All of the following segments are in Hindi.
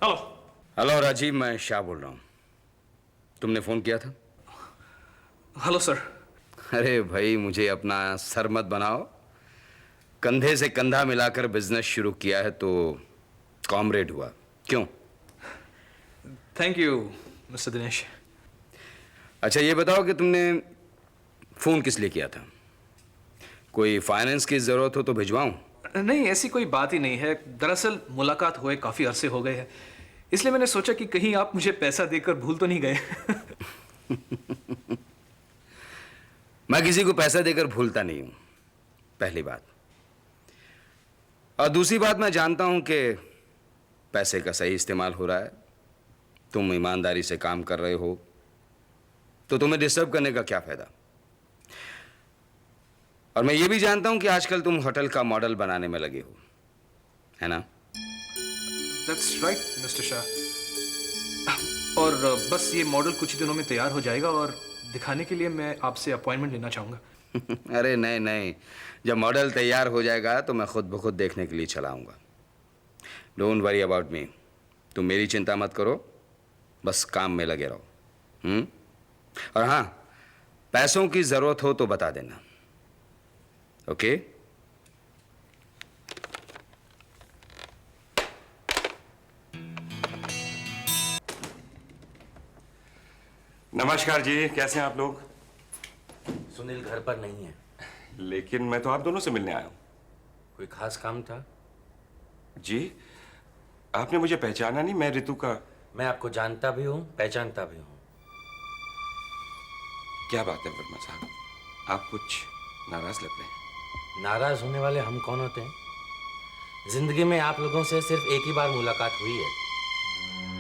हेलो। हेलो राजीव, मैं शाह बोल रहा हूँ। तुमने फोन किया था? Hello sir. अरे भाई, मुझे अपना सर मत बनाओ। कंधे से कंधा मिलाकर बिजनेस शुरू किया है तो कॉमरेड हुआ। क्यों? Thank you mister Dinesh. अच्छा ये बताओ कि तुमने फोन किस लिए किया था? कोई फाइनेंस की जरूरत हो तो भिजवाऊं? नहीं, ऐसी कोई बात ही नहीं है। दरअसल मुलाकात हुए काफी अरसे हो गए हैं, इसलिए मैंने सोचा कि कहीं आप मुझे पैसा देकर भूल तो नहीं गए। मैं किसी को पैसा देकर भूलता नहीं हूं, पहली बात। और दूसरी बात, मैं जानता हूं कि पैसे का सही इस्तेमाल हो रहा है। तुम ईमानदारी से काम कर रहे हो तो तुम्हें डिस्टर्ब करने का क्या फायदा। और मैं ये भी जानता हूं कि आजकल तुम होटल का मॉडल बनाने में लगे हो, है ना? That's right, mister Shah. और बस ये मॉडल कुछ दिनों में तैयार हो जाएगा और दिखाने के लिए मैं आपसे अपॉइंटमेंट लेना चाहूंगा। अरे नहीं नहीं, जब मॉडल तैयार हो जाएगा तो मैं खुद ब खुद देखने के लिए चला आऊंगा। Don't worry about me. तुम मेरी चिंता मत करो, बस काम में लगे रहो। और हाँ, पैसों की जरूरत हो तो बता देना, ओके? नमस्कार जी, कैसे हैं आप लोग? सुनील घर पर नहीं है। लेकिन मैं तो आप दोनों से मिलने आया हूं। कोई खास काम था? जी, आपने मुझे पहचाना नहीं? मैं ऋतु का। मैं आपको जानता भी हूँ, पहचानता भी हूँ। क्या बात है वर्मा साहब, आप कुछ नाराज लग रहे हैं। नाराज होने वाले हम कौन होते हैं? जिंदगी में आप लोगों से सिर्फ एक ही बार मुलाकात हुई है,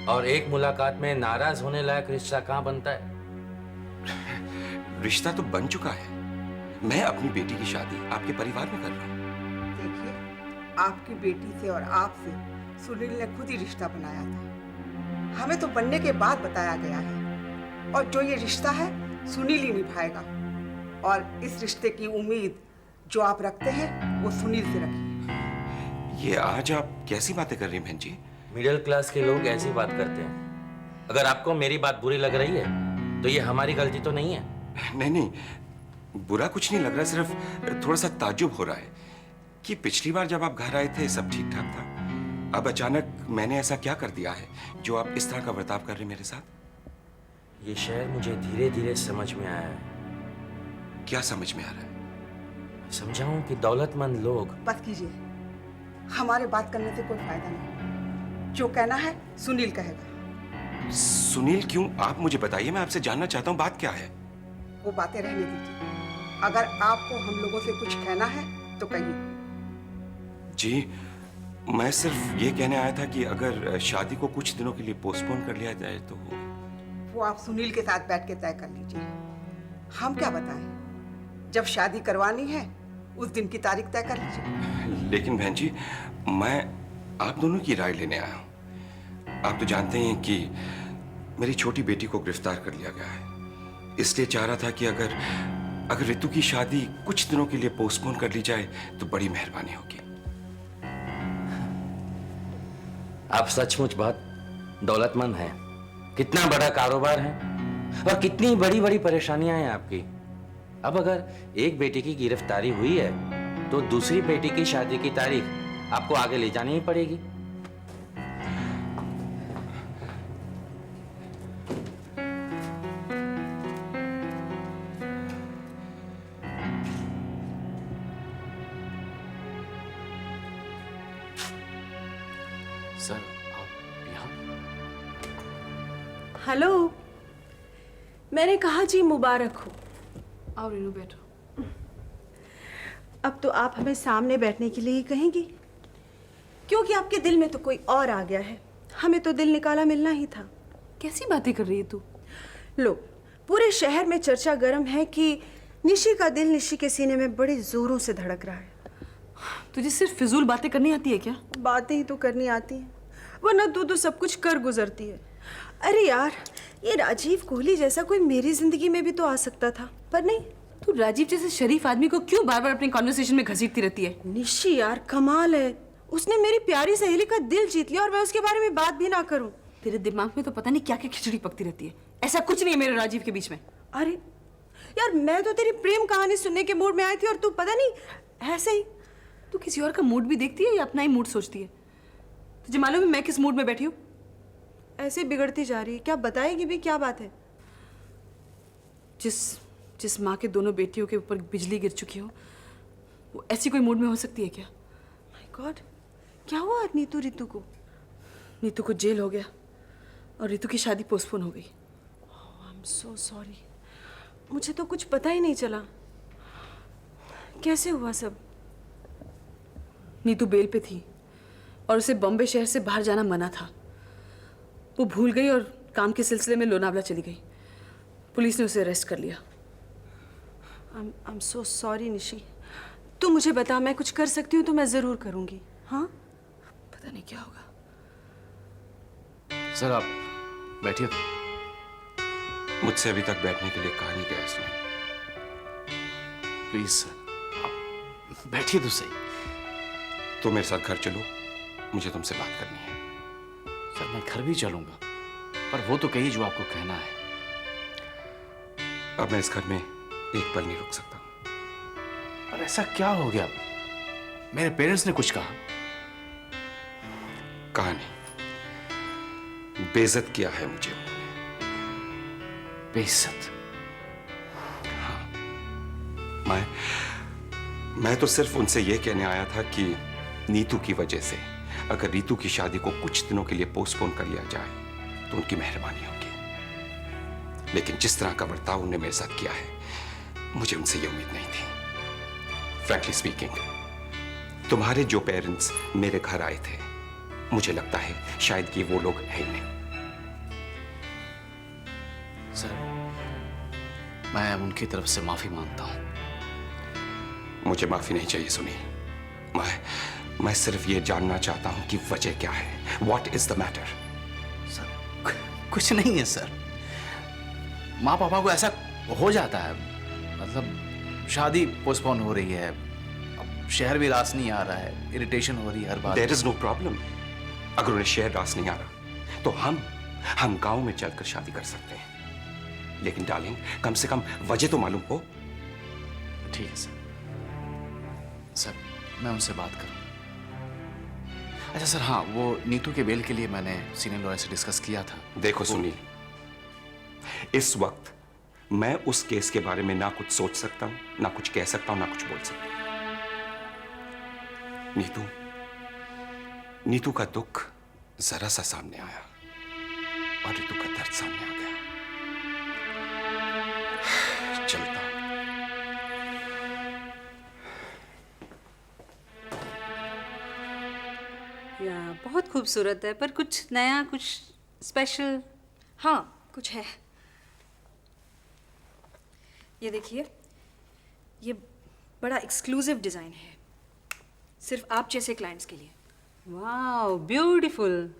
और एक मुलाकात में नाराज होने लायक रिश्ता कहाँ बनता है? रिश्ता तो बन चुका है। मैं अपनी बेटी की शादी आपके परिवार में कर रहा हूँ। देखिए, आपकी बेटी से और आपसे सुनील ने खुद ही रिश्ता बनाया था। हमें तो बनने के बाद बताया गया है, और जो ये रिश्ता है सुनील ही निभाएगा। और इस रिश्ते की उम्मीद जो आप रखते हैं वो सुनील से रखिए। ये आज आप कैसी बातें कर रही हैं बहन जी? मिडिल क्लास के लोग ऐसी बात करते हैं। अगर आपको मेरी बात बुरी लग रही है तो ये हमारी गलती तो नहीं है। नहीं नहीं, बुरा कुछ नहीं लग रहा, सिर्फ थोड़ा सा ताज्जुब हो रहा है कि पिछली बार जब आप घर आए थे सब ठीक ठाक था। अब अचानक मैंने ऐसा क्या कर दिया है जो आप इस तरह का बर्ताव कर रहे हैं मेरे साथ? ये शहर मुझे धीरे धीरे समझ में आया है। क्या समझ में आ रहा है? समझाऊं कि दौलतमंद लोग। बस कीजिए, हमारे बात करने से कोई फायदा नहीं। जो कहना है सुनील कहेगा। सुनील क्यों? आप मुझे बताइए, मैं आपसे जानना चाहता हूँ बात क्या है। वो बातें रहने दीजिए। अगर आपको हम लोगों से कुछ कहना है तो कहिए। जी, मैं सिर्फ ये कहने आया था कि अगर शादी को कुछ दिनों के लिए पोस्टपोन कर लिया जाए तो। वो आप सुनील के साथ बैठ के तय कर लीजिए। हम क्या बताएं? जब शादी करवानी है उस दिन की तारीख तय कर लीजिए। लेकिन बहन जी, मैं आप दोनों की राय लेने आया हूँ। आप तो जानते हैं कि मेरी छोटी बेटी को गिरफ्तार कर लिया गया है, इसलिए चाह रहा था कि अगर ऋतु की शादी कुछ दिनों के लिए पोस्टपोन कर ली जाए तो बड़ी मेहरबानी होगी। आप सचमुच बहुत दौलतमंद हैं। कितना बड़ा कारोबार है और कितनी बड़ी बड़ी परेशानियां हैं आपकी। अब अगर एक बेटी की गिरफ्तारी हुई है तो दूसरी बेटी की शादी की तारीख आपको आगे ले जानी ही पड़ेगी। सर, आप यहाँ? हेलो, मैंने कहा जी मुबारक हो। आओ रीनू, बैठो। अब तो आप हमें सामने बैठने के लिए ही कहेंगी, क्योंकि आपके दिल में तो कोई और आ गया है। हमें तो दिल निकाला मिलना ही था। कैसी बातें कर रही है तू? लो, पूरे शहर में चर्चा गर्म है कि निशी का दिल निशी के सीने में बड़े जोरों से धड़क रहा है। तुझे सिर्फ फिजूल बातें करनी आती है क्या? बातें ही तो करनी आती हैं, वरना तू तो सब कुछ कर गुजरती है। अरे यार, ये राजीव कोहली जैसा कोई मेरी जिंदगी में भी तो आ सकता था, पर नहीं। तू राजीव जैसे शरीफ आदमी को क्यों बार बार अपने कॉन्वर्सेशन में घसीटती रहती है? निशी यार कमाल है, उसने मेरी प्यारी सहेली का दिल जीत लिया और मैं उसके बारे में बात भी ना करूं। तेरे दिमाग में तो पता नहीं क्या क्या खिचड़ी पकती रहती है। ऐसा कुछ नहीं है मेरे राजीव के बीच में। अरे यार, मैं तो तेरी प्रेम कहानी सुनने के मूड में आई थी और तू पता नहीं ऐसे ही। तू किसी और का मूड भी देखती है या अपना ही मूड सोचती है? तुझे मालूम है मैं किस मूड में बैठी हूँ? ऐसे बिगड़ती जा रही है। क्या बताएगी भी, क्या बात है? जिस माँ के दोनों बेटियों के ऊपर बिजली गिर चुकी हो, वो ऐसी कोई मूड में हो सकती है क्या? माय गॉड, क्या हुआ नीतू रितु को? नीतू को जेल हो गया और रितु की शादी पोस्टपोन हो गई। आई एम सो सॉरी, मुझे तो कुछ पता ही नहीं चला। कैसे हुआ सब? नीतू बेल पे थी और उसे बॉम्बे शहर से बाहर जाना मना था। वो भूल गई और काम के सिलसिले में लोनावला चली गई। पुलिस ने उसे अरेस्ट कर लिया। I am so sorry Nishi. तू मुझे बता, मैं कुछ कर सकती हूँ तो मैं जरूर करूँगी। हाँ, पता नहीं क्या होगा। सर आप बैठिए। मुझसे अभी तक बैठने के लिए कहा नहीं गया इसने। प्लीज सर आप बैठिए तो सही। तो मेरे साथ घर चलो, मुझे तुमसे बात करनी है। सर मैं घर भी चलूंगा, पर वो तो कहिए जो आपको कहना है। अब मैं इस घर में एक पल नहीं रुक सकता। पर ऐसा क्या हो गया? मेरे पेरेंट्स ने कुछ कहा? कहा नहीं, बेइज्जत किया है मुझे उन्होंने। बेइज्जत? मैं तो सिर्फ उनसे यह कहने आया था कि नीतू की वजह से अगर रीतू की शादी को कुछ दिनों के लिए पोस्टपोन कर लिया जाए तो उनकी मेहरबानी होगी। लेकिन जिस तरह का बर्ताव उन्होंने मेरे साथ किया है, मुझे उनसे यह उम्मीद नहीं थी। फ्रैंकली स्पीकिंग, तुम्हारे जो पेरेंट्स मेरे घर आए थे, मुझे लगता है शायद कि वो लोग है ही नहीं। सर मैं उनकी तरफ से माफी मांगता हूं। मुझे माफी नहीं चाहिए सुनील। मैं सिर्फ ये जानना चाहता हूं कि वजह क्या है। What is the matter? Sir कुछ नहीं है सर। माँ पापा को ऐसा हो जाता है। मतलब शादी पोस्टपोन हो रही है, अब शहर भी रास नहीं आ रहा है, इरिटेशन हो रही है हर बार। There is no problem. अगर उन्हें शहर रास नहीं आ रहा तो हम गांव में चलकर शादी कर सकते हैं। लेकिन डार्लिंग, कम से कम वजह तो मालूम हो। ठीक है सर। सर मैं उनसे बात करूं। अच्छा सर, हाँ वो नीतू के बेल के लिए मैंने सीनियर लॉयर से डिस्कस किया था। देखो सुनील, इस वक्त मैं उस केस के बारे में ना कुछ सोच सकता हूं, ना कुछ कह सकता हूं, ना कुछ बोल सकता हूं। नीतू का दुख जरा सा सामने आया और ऋतु का दर्द सामने आ गया। चलता हूं। या बहुत खूबसूरत है, पर कुछ नया, कुछ स्पेशल। हाँ, कुछ है। ये देखिए, ये बड़ा एक्सक्लूसिव डिज़ाइन है, सिर्फ आप जैसे क्लाइंट्स के लिए। वाह, ब्यूटीफुल।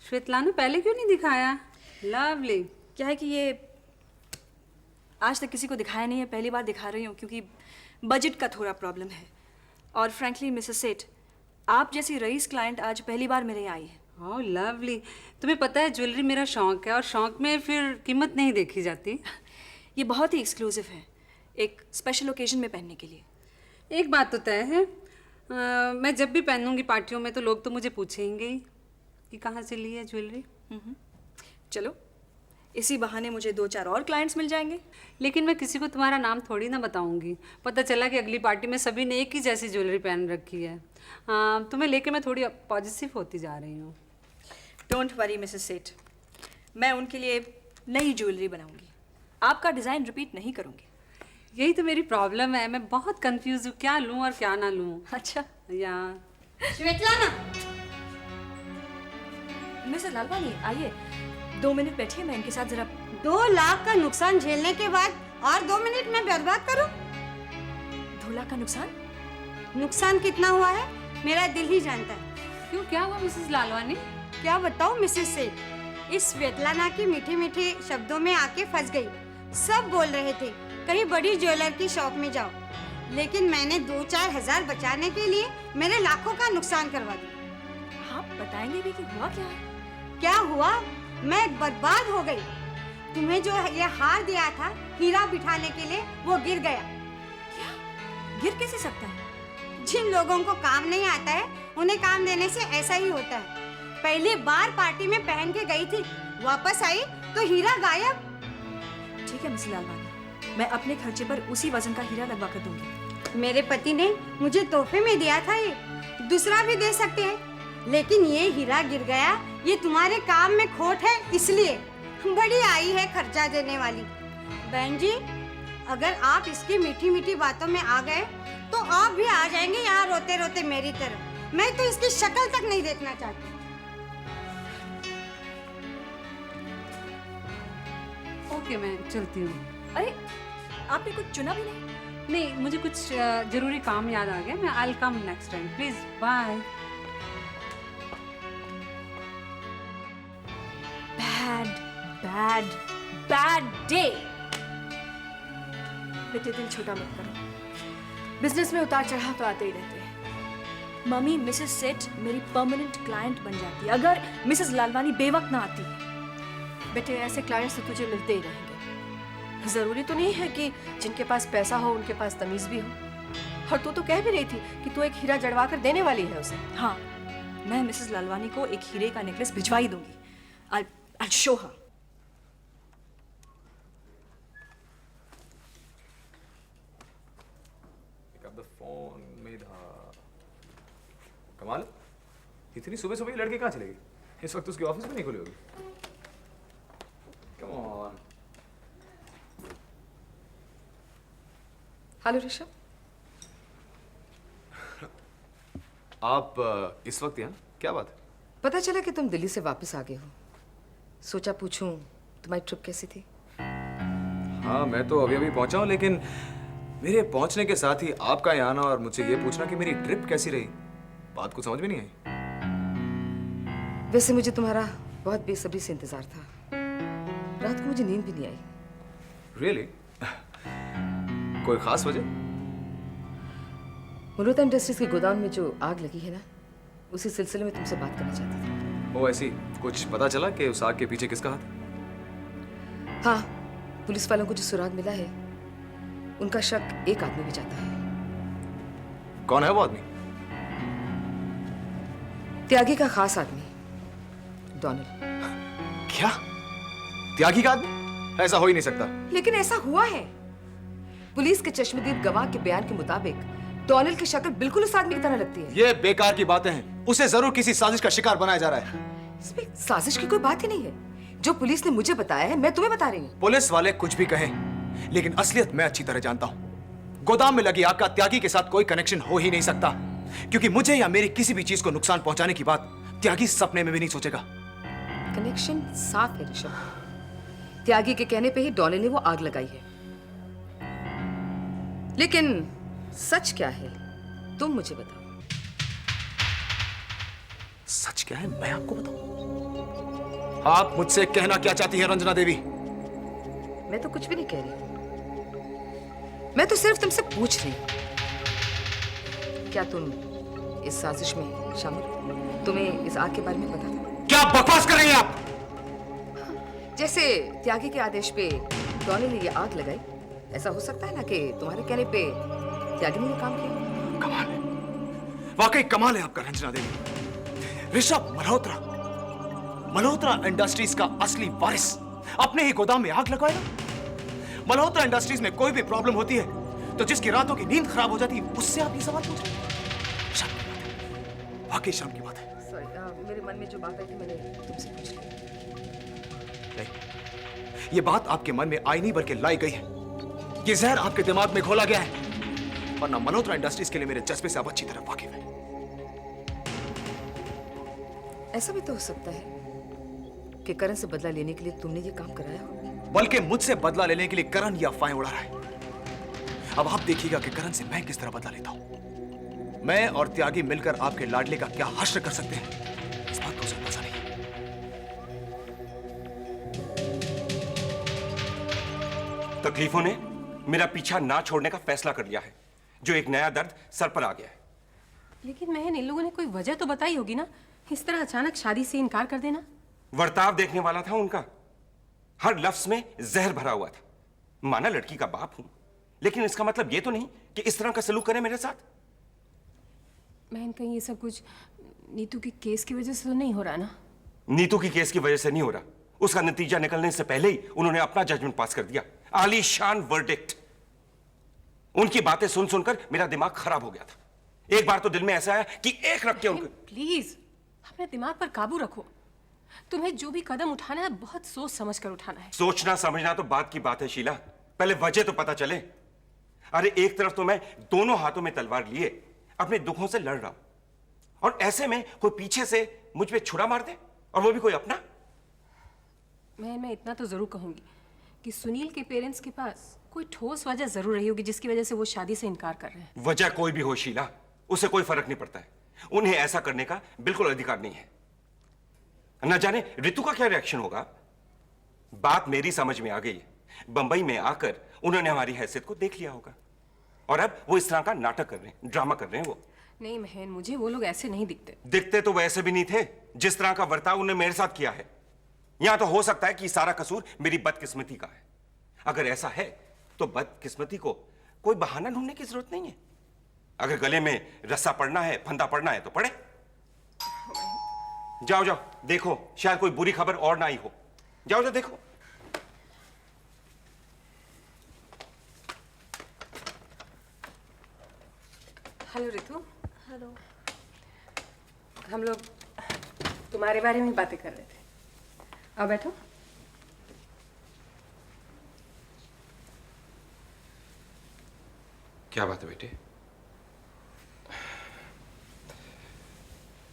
श्वेतलाना पहले क्यों नहीं दिखाया? लवली। क्या है कि ये आज तक किसी को दिखाया नहीं है, पहली बार दिखा रही हूँ क्योंकि बजट का थोड़ा प्रॉब्लम है। और फ्रैंकली मिसेस सेठ, आप जैसी रईस क्लाइंट आज पहली बार मेरे यहाँ आई है। ओह लवली। तुम्हें पता है ज्वेलरी मेरा शौक है और शौक में फिर कीमत नहीं देखी जाती। ये बहुत ही एक्सक्लूसिव है, एक स्पेशल ओकेजन में पहनने के लिए। एक बात तो तय है, मैं जब भी पहनूंगी पार्टियों में तो लोग तो मुझे पूछेंगे ही कि कहाँ से ली है ज्वेलरी। चलो, इसी बहाने मुझे 2-4 और क्लाइंट्स मिल जाएंगे। लेकिन मैं किसी को तुम्हारा नाम थोड़ी ना बताऊंगी। पता चला कि अगली पार्टी में सभी ने एक ही जैसी ज्वेलरी पहन रखी है। तुम्हें लेके मैं थोड़ी पॉजिटिव होती जा रही हूँ। डोंट वरी मिसेस सेठ, मैं उनके लिए नई ज्वेलरी बनाऊंगी, आपका डिज़ाइन रिपीट नहीं करूंगी। यही तो मेरी प्रॉब्लम है, मैं बहुत कंफ्यूज हूँ, क्या लूँ और क्या ना लूँ। अच्छा, या श्वेतलाना। मिसेस लालवानी, आइए 2 मिनट बैठिए, मैं इनके साथ जरा। 2 लाख का नुकसान झेलने के बाद और 2 मिनट में बर्बाद करूं? 2 लाख का नुकसान? नुकसान कितना हुआ है मेरा दिल ही जानता है। क्यों, क्या हुआ मिसेस लालवानी? क्या बताऊं मिसेस सेठ, इस श्वेतलाना की मीठे मीठे शब्दों में आके फंस गई। सब बोल रहे थे कहीं बड़ी ज्वेलर की शॉप में जाओ, लेकिन मैंने 2-4 हजार बचाने के लिए मेरे लाखों का नुकसान करवा दिया। आप बताएंगे भी कि हुआ क्या है? क्या हुआ? मैं बर्बाद हो गई। तुम्हें जो ये हार दिया था हीरा बिठाने के लिए, वो गिर गया। गिर कैसे सकता है? जिन लोगों को काम नहीं आता है उन्हें काम देने से ऐसा ही होता है। पहली बार पार्टी में पहन के गई थी, वापस आई तो हीरा गायब। ठीक है मिस लालवानी, मैं अपने खर्चे पर उसी वजन का हीरा लगवा कर दूंगी। मेरे पति ने मुझे तोहफे में दिया था, ये दूसरा भी दे सकते हैं, लेकिन ये हीरा गिर गया। ये तुम्हारे काम में खोट है, इसलिए बड़ी आई है खर्चा देने वाली। बहन जी, अगर आप इसकी मीठी मीठी बातों में आ गए तो आप भी आ जाएंगे यहाँ रोते रोते मेरी तरफ। मैं तो इसकी शक्ल तक नहीं देखना चाहती। ओके, मैं चलती हूँ। अरे आपने कुछ चुना भी नहीं? नहीं, मुझे कुछ जरूरी काम याद आ गया। May I come next time, please bye. Bad bad day. बेटे दिल छोटा मत करो, बिजनेस में उतार चढ़ाव तो आते ही रहते हैं। मम्मी, मिसेस सेठ मेरी परमानेंट क्लाइंट बन जाती है अगर मिसेस लालवानी बेवक्त ना आती। बेटे ऐसे क्लाइंट्स तो तुझे मिलते ही रहेंगे। जरूरी तो नहीं है कि जिनके पास पैसा हो उनके पास तमीज भी हो। और तू तो कह भी रही थी कि तू एक हीरा जड़वा कर देने वाली है उसे। हाँ, मैं मिसेस लालवानी को एक हीरे का नेकलेस भिजवा ही दूंगी। I'll show her. Pick up the phone, मेधा। कमाल, इतनी सुबह सुबह ये लड़की कहाँ चली गई? इस वक्त उसकी ऑफिस भी नहीं खुली होगी। Come on। हेलो ऋषभ। आप इस वक्त यहाँ, क्या बात है? पता चला कि तुम दिल्ली से वापस आ गए हो। सोचा पूछूं तुम्हारी ट्रिप कैसी थी? हाँ, मैं तो अभी अभी पहुंचा हूँ, लेकिन मेरे पहुंचने के साथ ही आपका यहाँ आना और मुझसे ये पूछना कि मेरी ट्रिप कैसी रही, बात कुछ समझ में नहीं आई। वैसे मुझे तुम्हारा बहुत बेसब्री से इंतजार था। रात को मुझे नींद भी नहीं आई। Really? कोई खास वजह? मल्होत्रा इंडस्ट्रीज के गोदाम में जो आग लगी है ना, उसी सिलसिले में तुमसे बात करना चाहती थी। ओ ऐसी, कुछ पता चला कि उस आग के पीछे किसका हाथ? हाँ, पुलिस वालों को जो सुराग मिला है उनका शक एक आदमी भी जाता है। कौन है वो आदमी? त्यागी का खास आदमी, डोनाल्ड। क्या? त्यागी का आदमी? ऐसा हो ही नहीं सकता। लेकिन ऐसा हुआ है। पुलिस के चश्मदीद गवाह के बयान के मुताबिक डोनाल्ड की शक्ल बिल्कुल उस आदमी की तरह लगती है। ये बेकार की बातें हैं। उसे जरूर किसी साजिश का शिकार बनाया जा रहा है। इसमें साजिश की कोई बात ही नहीं है। जो पुलिस ने मुझे बताया है मैं तुम्हें बता रही हूँ। पुलिस वाले कुछ भी कहें, लेकिन असलियत मैं अच्छी तरह जानता हूँ। गोदाम में लगी आग का त्यागी के साथ कोई कनेक्शन हो ही नहीं सकता, क्योंकि मुझे या मेरी किसी भी चीज को नुकसान पहुंचाने की बात त्यागी सपने में भी नहीं सोचेगा। कनेक्शन साफ है ऋषभ। त्यागी के कहने पे ही डोनाल्ड ने वो आग लगाई है। लेकिन सच क्या है तुम मुझे बताओ। सच क्या है मैं आपको बताऊं? आप मुझसे कहना क्या चाहती हैं रंजना देवी? मैं तो कुछ भी नहीं कह रही। मैं तो सिर्फ तुमसे पूछ रही हूं, क्या तुम इस साजिश में शामिल हो? तुम्हें इस आग के बारे में पता था? क्या बकवास कर रही हैं आप? जैसे त्यागी के आदेश पे डोनाल्ड ने ये आग लगाई, ऐसा हो सकता है ना कि तुम्हारे कहने पे त्यागी ने ये काम किया? कमाल है, वाकई कमाल है आपका रंजना देवी। ऋषभ मल्होत्रा इंडस्ट्रीज का असली वारिस अपने ही गोदाम में आग लगाएगा। मल्होत्रा इंडस्ट्रीज में कोई भी प्रॉब्लम होती है तो जिसकी रातों की नींद खराब हो जाती है उससे आप ये सवाल पूछ रहे हैं? शर्म की बात है, वाकई शर्म की बात है। सॉरी, मेरे मन में जो बात आई थी मैंने तुमसे पूछ ली। नहीं, ये बात आपके मन में आई नहीं बल्कि लाई गई है। ये जहर आपके दिमाग में घोला गया है, वरना मल्होत्रा इंडस्ट्रीज के लिए मेरे जज्बे से आप अच्छी तरह वाकिफ हैं। ऐसा भी तो हो सकता है कि करण से बदला लेने के लिए तुमने ये काम कराया हो। बल्कि मुझसे बदला लेने के लिए करण ये अफवाहें उड़ा रहा है। अब आप देखिएगा कि करण से मैं किस तरह बदला लेता हूं। मैं और त्यागी मिलकर आपके लाडले का क्या हश्र कर सकते हैं, इस बात को उसे अंदाजा नहीं। तकलीफों ने मेरा पीछा ना छोड़ने का फैसला कर लिया है। जो एक नया दर्द सर पर आ गया है। लेकिन महन, इन लोगों ने कोई वजह तो बताई होगी ना, इस तरह अचानक शादी से इनकार कर देना। वर्ताव देखने वाला था उनका, हर लफ्ज में जहर भरा हुआ था। माना लड़की का बाप हूं, लेकिन इसका मतलब यह तो नहीं कि इस तरह का सलूक करे मेरे साथ। महन, कहीं ये सब कुछ नीतू के केस की वजह से तो नहीं हो रहा ना? नीतू की केस की वजह से नहीं हो रहा, उसका नतीजा निकलने से पहले ही उन्होंने अपना जजमेंट पास कर दिया, आलीशान वर्डिक्ट। उनकी बातें सुन सुनकर मेरा दिमाग खराब हो गया था। एक बार तो दिल में ऐसा आया कि एक रख के उनको। प्लीज अपने दिमाग पर काबू रखो। तुम्हें जो भी कदम उठाना है बहुत सोच समझ कर उठाना है। सोचना समझना तो बात की बात है शीला, पहले वजह तो पता चले। अरे एक तरफ तो मैं दोनों हाथों में तलवार लिए अपने दुखों से लड़ रहा हूं, और ऐसे में कोई पीछे से मुझ पे छुरा मार दे, और वो भी कोई अपना। मैं इतना तो जरूर कहूंगी कि सुनील के पेरेंट्स के पास कोई ठोस वजह जरूर रही होगी जिसकी वजह से वो शादी से इनकार कर रहे हैं। वजह कोई भी हो शीला, उससे कोई फर्क नहीं पड़ता है। उन्हें ऐसा करने का बिल्कुल अधिकार नहीं है। न जाने ऋतु का क्या रिएक्शन होगा। बात मेरी समझ में आ गई है। बंबई में आकर उन्होंने हमारी हैसियत को देख लिया होगा, और अब वो इस तरह का नाटक कर रहे हैं, ड्रामा कर रहे हैं। वो नहीं महन, मुझे वो लोग ऐसे नहीं दिखते। दिखते तो वैसे भी नहीं थे जिस तरह का बर्ताव उन्होंने मेरे साथ किया है। यहां तो हो सकता है कि सारा कसूर मेरी बदकिस्मती का है। अगर ऐसा है तो बदकिस्मती को कोई बहाना ढूंढने की जरूरत नहीं है। अगर गले में रस्सा पड़ना है, फंदा पड़ना है तो पड़े। जाओ जाओ देखो, शायद कोई बुरी खबर और ना आई हो। जाओ जाओ देखो। हेलो ऋतु। हेलो। हम लोग तुम्हारे बारे में बातें कर रहे थे। आओ बैठो। क्या बात है बेटे?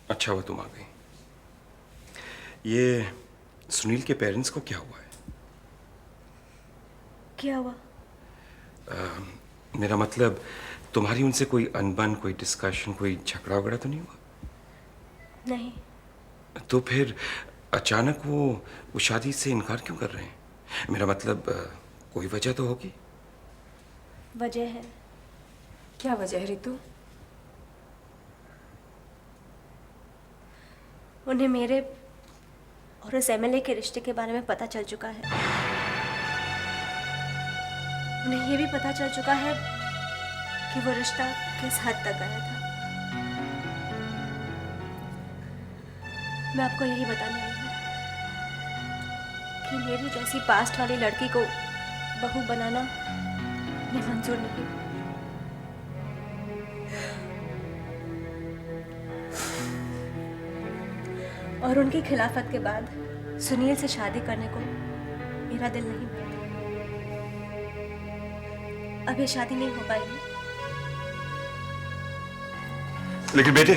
अच्छा हुआ तुम आ गई। ये सुनील के पेरेंट्स को क्या हुआ है? क्या हुआ? मेरा मतलब तुम्हारी उनसे कोई अनबन, कोई डिस्कशन, कोई झगड़ा वगड़ा तो नहीं हुआ? नहीं। तो फिर अचानक वो शादी से इनकार क्यों कर रहे हैं? मेरा मतलब कोई वजह तो होगी। वजह है। क्या वजह है ऋतु? उन्हें मेरे और उस एमएलए के रिश्ते के बारे में पता चल चुका है। उन्हें यह भी पता चल चुका है कि वो रिश्ता किस हद तक गया था। मैं आपको यही बताने आई हूँ कि मेरी जैसी पास्ट वाली लड़की को बहू बनाना मुझे मंजूर नहीं। और उनकी खिलाफत के बाद सुनील से शादी करने को मेरा दिल नहीं मानता। अब ये शादी नहीं हो पाएगी। लेकिन बेटे,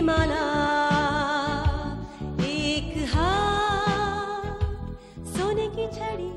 माला एक हाथ सोने की छड़ी।